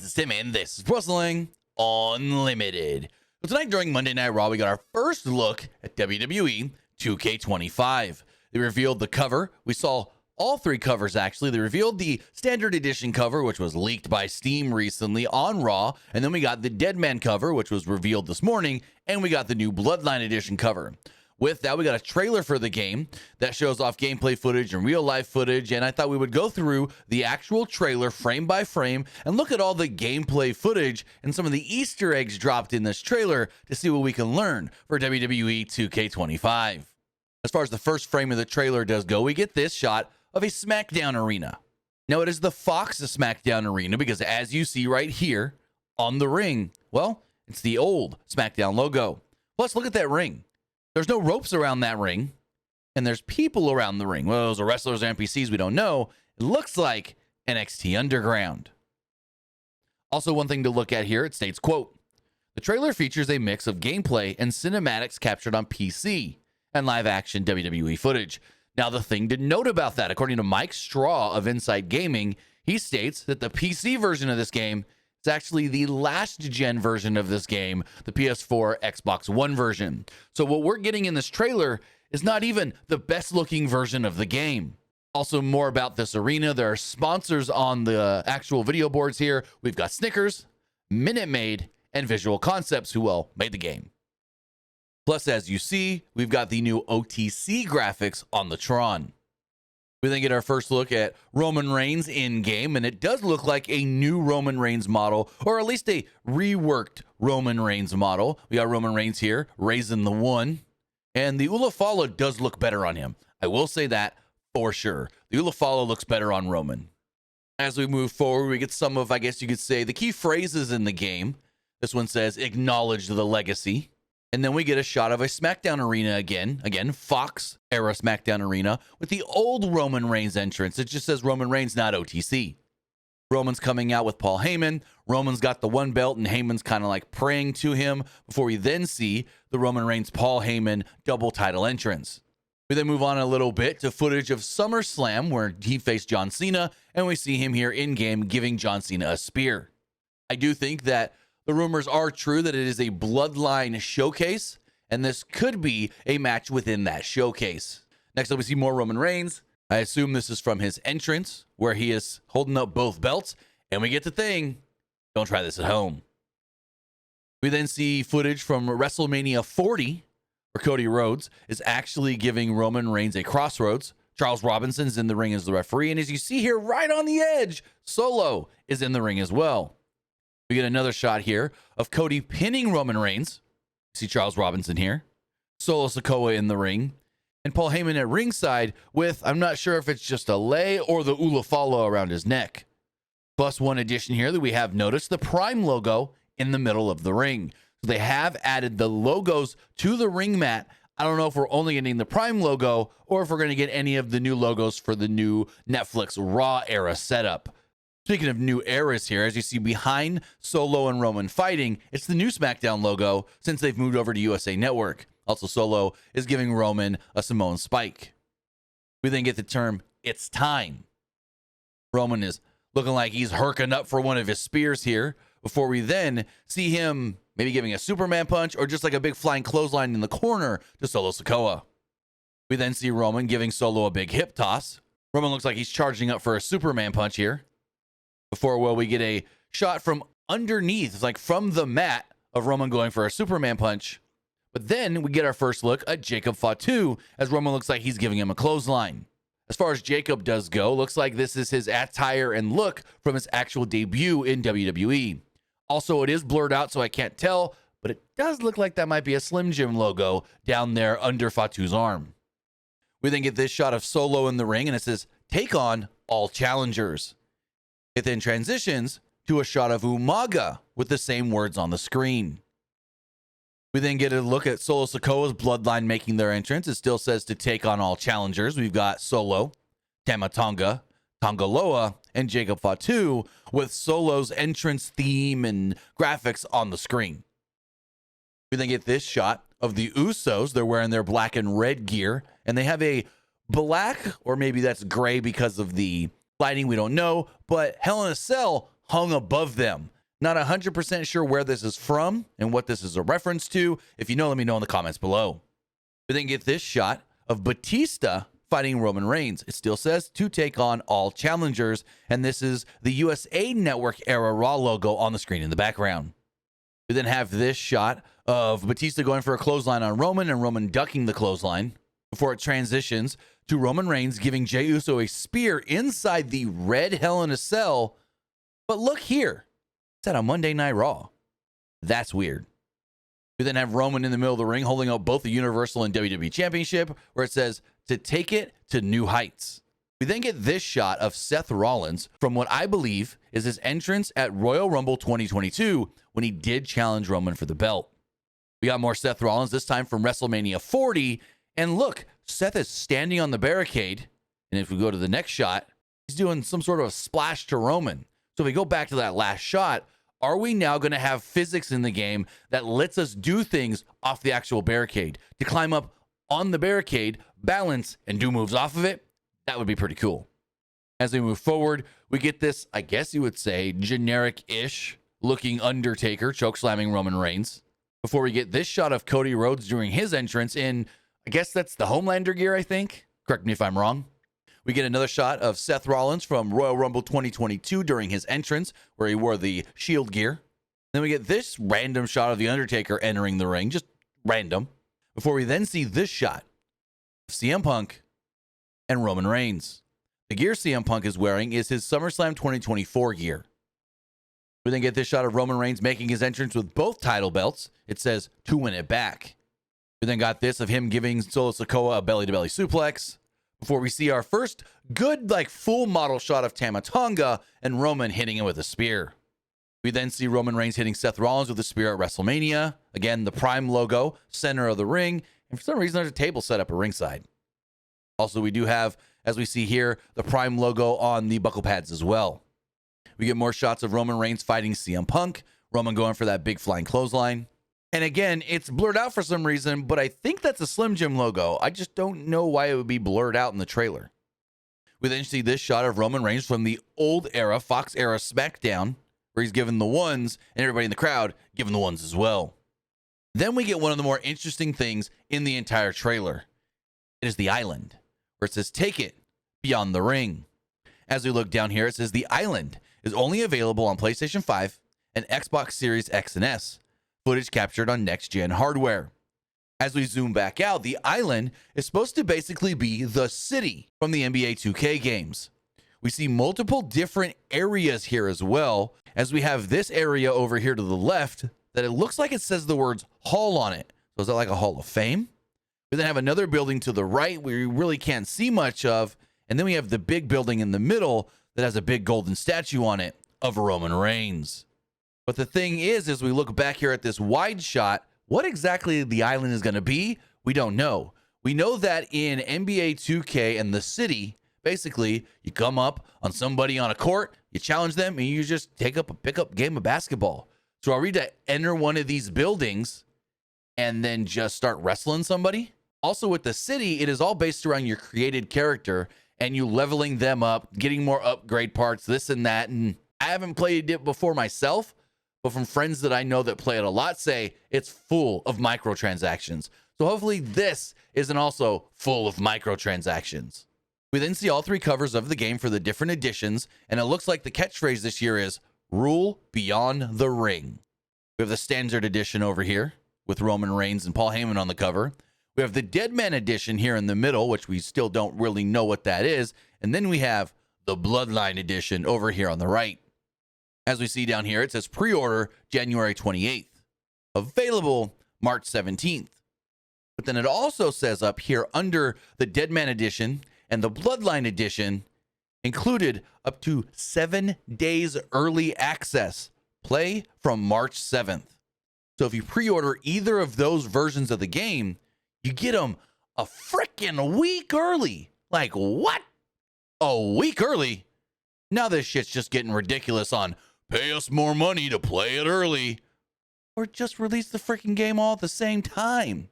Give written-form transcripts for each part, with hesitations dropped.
guys, it's Tim, and this is Wrestling Unlimited. So tonight during Monday Night Raw, we got our first look at WWE 2K25. They revealed the cover. We saw all three covers, actually. They revealed the Standard Edition cover, which was leaked by Steam recently on Raw, and then we got the Deadman cover, which was revealed this morning, and we got the new Bloodline Edition cover. With that, we got a trailer for the game that shows off gameplay footage and real-life footage, and I thought we would go through the actual trailer frame by frame and look at all the gameplay footage and some of the Easter eggs dropped in this trailer to see what we can learn for WWE 2K25. As far as the first frame of the trailer does go, we get this shot of a SmackDown arena. Now, it is the Fox SmackDown arena because, as you see right here on the ring, well, it's the old SmackDown logo. Plus, look at that ring. There's no ropes around that ring, and there's people around the ring. Well, those are wrestlers or NPCs, we don't know. It looks like NXT Underground. Also, one thing to look at here, it states, quote, the trailer features a mix of gameplay and cinematics captured on PC and live-action WWE footage. Now, the thing to note about that, according to Mike Straw of Inside Gaming, he states that the PC version of this game is actually the last-gen version of this game, the PS4, Xbox One version. So what we're getting in this trailer is not even the best-looking version of the game. Also, more about this arena. There are sponsors on the actual video boards here. We've got Snickers, Minute Maid, and Visual Concepts, who, well, made the game. Plus, as you see, we've got the new OTC graphics on the Tron. We then get our first look at Roman Reigns in-game, and it does look like a new Roman Reigns model, or at least a reworked Roman Reigns model. We got Roman Reigns here, raising the one, and the Ulafala does look better on him. I will say that for sure. The Ulafala looks better on Roman. As we move forward, we get some of, I guess you could say, the key phrases in the game. This one says, acknowledge the legacy. And then we get a shot of a SmackDown arena again, Fox era SmackDown arena with the old Roman Reigns entrance. It just says Roman Reigns, not OTC. Roman's coming out with Paul Heyman. Roman's got the one belt and Heyman's kind of like praying to him before we then see the Roman Reigns Paul Heyman double title entrance. We then move on a little bit to footage of SummerSlam where he faced John Cena, and we see him here in game giving John Cena a spear. I do think that the rumors are true that it is a Bloodline showcase, and this could be a match within that showcase. Next up, we see more Roman Reigns. I assume this is from his entrance, where he is holding up both belts, and we get the thing. Don't try this at home. We then see footage from WrestleMania 40, where Cody Rhodes is actually giving Roman Reigns a crossroads. Charles Robinson's in the ring as the referee, and as you see here, right on the edge, Solo is in the ring as well. We get another shot here of Cody pinning Roman Reigns. See Charles Robinson here. Solo Sikoa in the ring. And Paul Heyman at ringside with, I'm not sure if it's just a lei or the Ulafala around his neck. Plus one addition here that we have noticed, the Prime logo in the middle of the ring. So they have added the logos to the ring mat. I don't know if we're only getting the Prime logo or if we're going to get any of the new logos for the new Netflix Raw era setup. Speaking of new eras here, as you see behind Solo and Roman fighting, it's the new SmackDown logo since they've moved over to USA Network. Also, Solo is giving Roman a Samoan spike. We then get the term, it's time. Roman is looking like he's herking up for one of his spears here before we then see him maybe giving a Superman punch or just like a big flying clothesline in the corner to Solo Sikoa. We then see Roman giving Solo a big hip toss. Roman looks like he's charging up for a Superman punch here. Before, well, we get a shot from underneath, it's like from the mat of Roman going for a Superman punch. But then we get our first look at Jacob Fatu as Roman looks like he's giving him a clothesline. As far as Jacob does go, looks like this is his attire and look from his actual debut in WWE. Also, it is blurred out, so I can't tell, but it does look like that might be a Slim Jim logo down there under Fatu's arm. We then get this shot of Solo in the ring, and it says, take on all challengers. It then transitions to a shot of Umaga with the same words on the screen. We then get a look at Solo Sikoa's Bloodline making their entrance. It still says to take on all challengers. We've got Solo, Tama Tonga, Tongaloa, and Jacob Fatu with Solo's entrance theme and graphics on the screen. We then get this shot of the Usos. They're wearing their black and red gear, and they have a black, or maybe that's gray because of the lighting, we don't know, but Hell in a Cell hung above them. Not 100% sure where this is from and what this is a reference to. If you know, let me know in the comments below. We then get this shot of Batista fighting Roman Reigns. It still says to take on all challengers, and this is the USA Network era Raw logo on the screen in the background. We then have this shot of Batista going for a clothesline on Roman and Roman ducking the clothesline before it transitions to Roman Reigns giving Jey Uso a spear inside the red Hell in a Cell. But look here. It's at a Monday Night Raw. That's weird. We then have Roman in the middle of the ring holding up both the Universal and WWE Championship, where it says to take it to new heights. We then get this shot of Seth Rollins from what I believe is his entrance at Royal Rumble 2022 when he did challenge Roman for the belt. We got more Seth Rollins, this time from WrestleMania 40. And look, Seth is standing on the barricade. And if we go to the next shot, he's doing some sort of a splash to Roman. So if we go back to that last shot, are we now going to have physics in the game that lets us do things off the actual barricade? To climb up on the barricade, balance, and do moves off of it? That would be pretty cool. As we move forward, we get this, I guess you would say, generic-ish looking Undertaker chokeslamming Roman Reigns. Before we get this shot of Cody Rhodes during his entrance in, I guess that's the Homelander gear, I think. Correct me if I'm wrong. We get another shot of Seth Rollins from Royal Rumble 2022 during his entrance, where he wore the Shield gear. Then we get this random shot of The Undertaker entering the ring, just random. Before we then see this shot of CM Punk and Roman Reigns. The gear CM Punk is wearing is his SummerSlam 2024 gear. We then get this shot of Roman Reigns making his entrance with both title belts. It says to win it back. We then got this of him giving Solo Sikoa a belly-to-belly suplex. Before we see our first good, full model shot of Tama Tonga and Roman hitting him with a spear. We then see Roman Reigns hitting Seth Rollins with a spear at WrestleMania. Again, the Prime logo, center of the ring. And for some reason, there's a table set up at ringside. Also, we do have, as we see here, the Prime logo on the buckle pads as well. We get more shots of Roman Reigns fighting CM Punk. Roman going for that big flying clothesline. And again, it's blurred out for some reason, but I think that's a Slim Jim logo. I just don't know why it would be blurred out in the trailer. We then see this shot of Roman Reigns from the old era, Fox era SmackDown, where he's given the ones, and everybody in the crowd giving the ones as well. Then we get one of the more interesting things in the entire trailer. It is the island, where it says, take it beyond the ring. As we look down here, it says the island is only available on PlayStation 5 and Xbox Series X and S. Footage captured on next-gen hardware. As we zoom back out, the island is supposed to basically be the city from the NBA 2K games. We see multiple different areas here as well, as we have this area over here to the left that it looks like it says the words Hall on it. So is that like a Hall of Fame? We then have another building to the right where you really can't see much of, and then we have the big building in the middle that has a big golden statue on it of Roman Reigns. But the thing is, as we look back here at this wide shot, what exactly the island is going to be, we don't know. We know that in NBA 2K and the city, basically, you come up on somebody on a court, you challenge them, and you just pick up a game of basketball. So are we to enter one of these buildings and then just start wrestling somebody? Also with the city, it is all based around your created character and you leveling them up, getting more upgrade parts, this and that. And I haven't played it before myself, but from friends that I know that play it a lot say it's full of microtransactions. So hopefully this isn't also full of microtransactions. We then see all three covers of the game for the different editions, and it looks like the catchphrase this year is Rule Beyond the Ring. We have the Standard Edition over here with Roman Reigns and Paul Heyman on the cover. We have the Deadman Edition here in the middle, which we still don't really know what that is. And then we have the Bloodline Edition over here on the right. As we see down here, it says pre-order January 28th, available March 17th. But then it also says up here under the Deadman Edition and the Bloodline Edition, included up to 7 days early access. Play from March 7th. So if you pre-order either of those versions of the game, you get them a freaking week early. Like, what? A week early? Now this shit's just getting ridiculous on pay us more money to play it early. Or just release the freaking game all at the same time.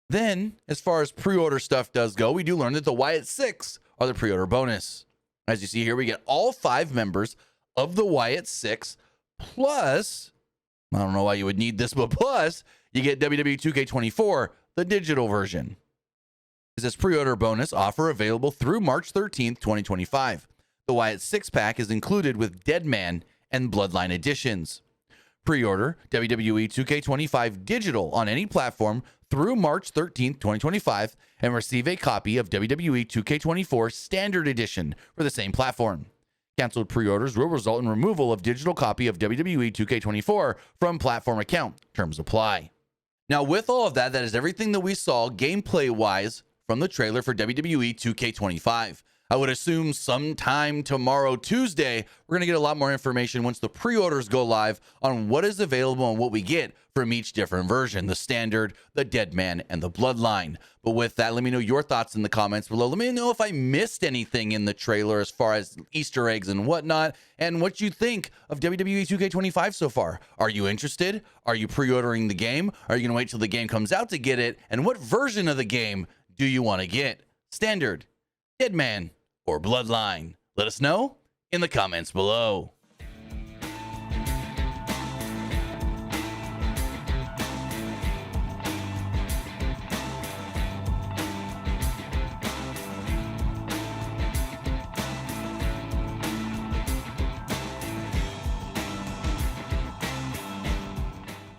Then, as far as pre-order stuff does go, we do learn that the Wyatt 6 are the pre-order bonus. As you see here, we get all 5 members of the Wyatt 6, Plus, I don't know why you would need this, but plus, you get WWE 2K24, the digital version. Is this pre-order bonus offer available through March 13th, 2025. The Wyatt 6-pack is included with Deadman and Bloodline editions. Pre-order WWE 2K25 digital on any platform through March 13th, 2025, and receive a copy of WWE 2K24 Standard Edition for the same platform. Canceled pre-orders will result in removal of digital copy of WWE 2K24 from platform account. Terms apply. Now, with all of that is everything that we saw gameplay-wise from the trailer for WWE 2K25. I would assume sometime tomorrow, Tuesday, we're going to get a lot more information once the pre-orders go live on what is available and what we get from each different version, the Standard, the Deadman, and the Bloodline. But with that, let me know your thoughts in the comments below. Let me know if I missed anything in the trailer as far as Easter eggs and whatnot, and what you think of WWE 2K25 so far. Are you interested? Are you pre-ordering the game? Are you going to wait till the game comes out to get it? And what version of the game do you want to get? Standard, Deadman, or Bloodline? Let us know in the comments below.